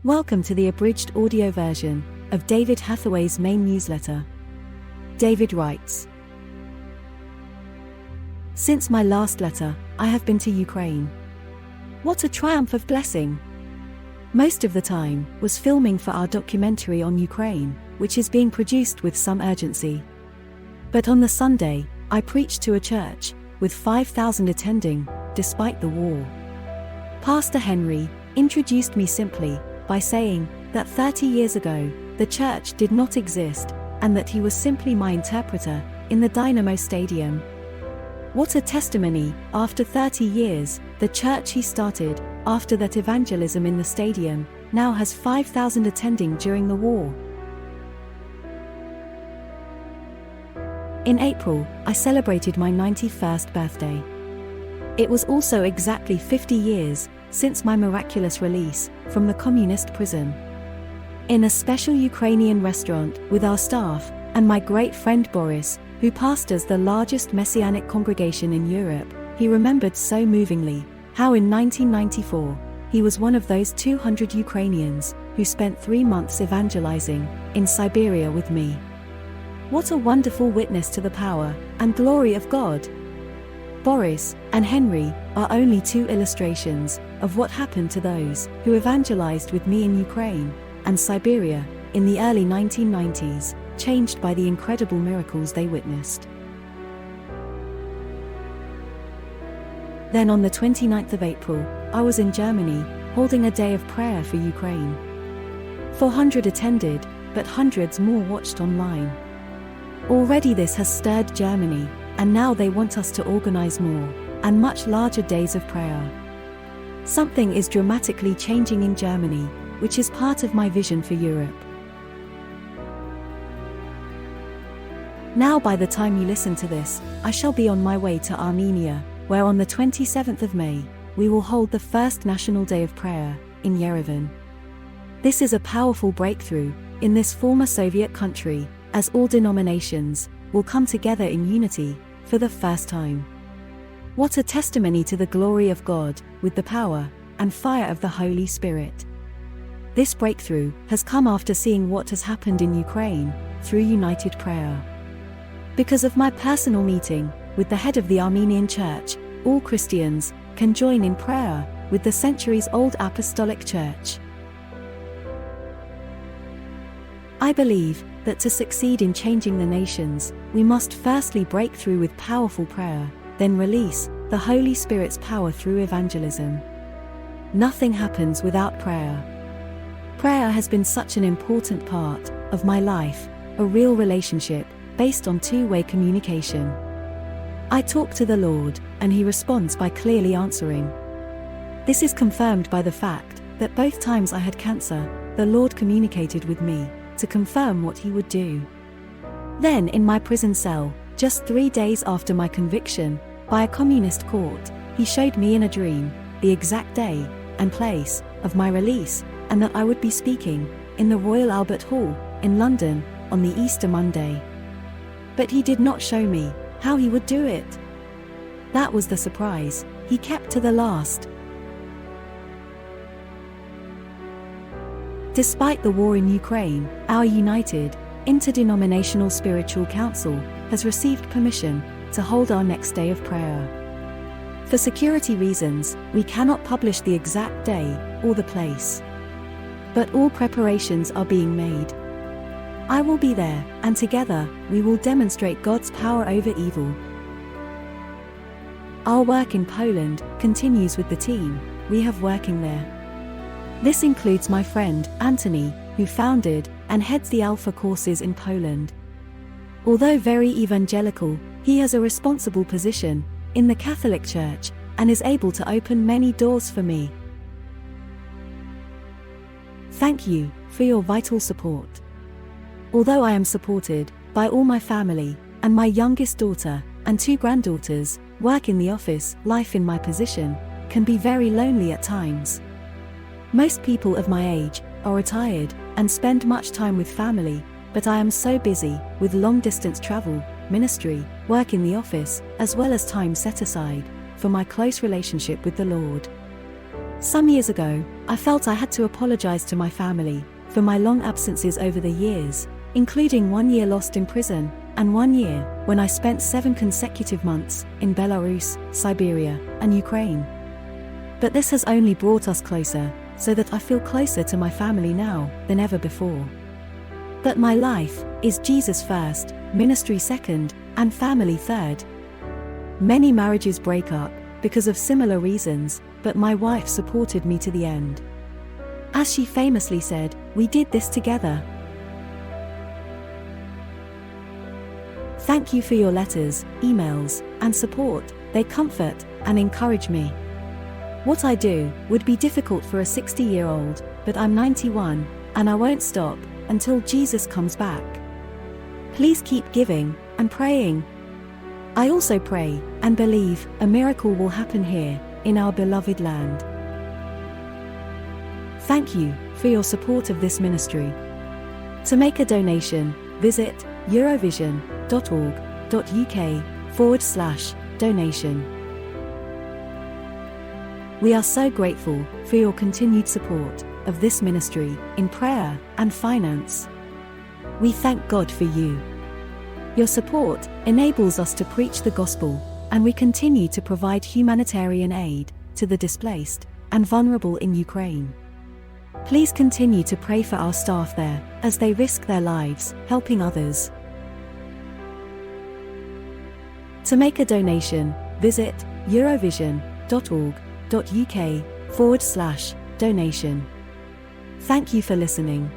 Welcome to the abridged audio version of David Hathaway's main newsletter. David writes, "Since my last letter, I have been to Ukraine. What a triumph of blessing! Most of the time was filming for our documentary on Ukraine, which is being produced with some urgency. But on the Sunday, I preached to a church, with 5,000 attending, despite the war. Pastor Henry introduced me simply by saying that 30 years ago, the church did not exist, and that he was simply my interpreter in the Dynamo Stadium. What a testimony! After 30 years, the church he started, after that evangelism in the stadium, now has 5,000 attending during the war." In April, I celebrated my 91st birthday. It was also exactly 50 years since my miraculous release from the communist prison. In a special Ukrainian restaurant with our staff and my great friend Boris, who pastors the largest messianic congregation in Europe, he remembered so movingly how in 1994, he was one of those 200 Ukrainians who spent 3 months evangelizing in Siberia with me. What a wonderful witness to the power and glory of God! Boris and Henry are only two illustrations of what happened to those who evangelized with me in Ukraine and Siberia in the early 1990s, changed by the incredible miracles they witnessed. Then on the 29th of April, I was in Germany, holding a day of prayer for Ukraine. 400 attended, but hundreds more watched online. Already this has stirred Germany, and now they want us to organize more and much larger days of prayer. Something is dramatically changing in Germany, which is part of my vision for Europe. Now by the time you listen to this, I shall be on my way to Armenia, where on the 27th of May, we will hold the first National Day of Prayer in Yerevan. This is a powerful breakthrough in this former Soviet country, as all denominations will come together in unity for the first time. What a testimony to the glory of God, with the power and fire of the Holy Spirit. This breakthrough has come after seeing what has happened in Ukraine through united prayer. Because of my personal meeting with the head of the Armenian Church, all Christians can join in prayer with the centuries-old Apostolic Church. I believe that to succeed in changing the nations, we must firstly break through with powerful prayer, then release the Holy Spirit's power through evangelism. Nothing happens without prayer. Prayer has been such an important part of my life, a real relationship based on two-way communication. I talk to the Lord, and He responds by clearly answering. This is confirmed by the fact that both times I had cancer, the Lord communicated with me to confirm what He would do. Then in my prison cell, just 3 days after my conviction by a communist court, He showed me in a dream the exact day and place of my release, and that I would be speaking in the Royal Albert Hall in London on the Easter Monday. But He did not show me how He would do it. That was the surprise He kept to the last. Despite the war in Ukraine, our united, interdenominational spiritual council has received permission to hold our next day of prayer. For security reasons, we cannot publish the exact day or the place. But all preparations are being made. I will be there, and together, we will demonstrate God's power over evil. Our work in Poland continues with the team we have working there. This includes my friend, Anthony, who founded and heads the Alpha courses in Poland. Although very evangelical, he has a responsible position in the Catholic Church and is able to open many doors for me. Thank you for your vital support. Although I am supported by all my family, and my youngest daughter and 2 granddaughters work in the office, life in my position can be very lonely at times. Most people of my age are retired and spend much time with family, but I am so busy with long-distance travel, ministry, work in the office, as well as time set aside for my close relationship with the Lord. Some years ago, I felt I had to apologize to my family for my long absences over the years, including 1 year lost in prison, and 1 year when I spent 7 consecutive months in Belarus, Siberia, and Ukraine. But this has only brought us closer, so that I feel closer to my family now than ever before. But my life is Jesus first, ministry second, and family third. Many marriages break up because of similar reasons, but my wife supported me to the end. As she famously said, "We did this together." Thank you for your letters, emails, and support. They comfort and encourage me. What I do would be difficult for a 60-year-old, but I'm 91, and I won't stop until Jesus comes back. Please keep giving and praying. I also pray and believe a miracle will happen here in our beloved land. Thank you for your support of this ministry. To make a donation, visit eurovision.org.uk/donation. We are so grateful for your continued support of this ministry in prayer and finance. We thank God for you. Your support enables us to preach the gospel, and we continue to provide humanitarian aid to the displaced and vulnerable in Ukraine. Please continue to pray for our staff there as they risk their lives helping others. To make a donation, visit eurovision.org.uk/donation. Thank you for listening.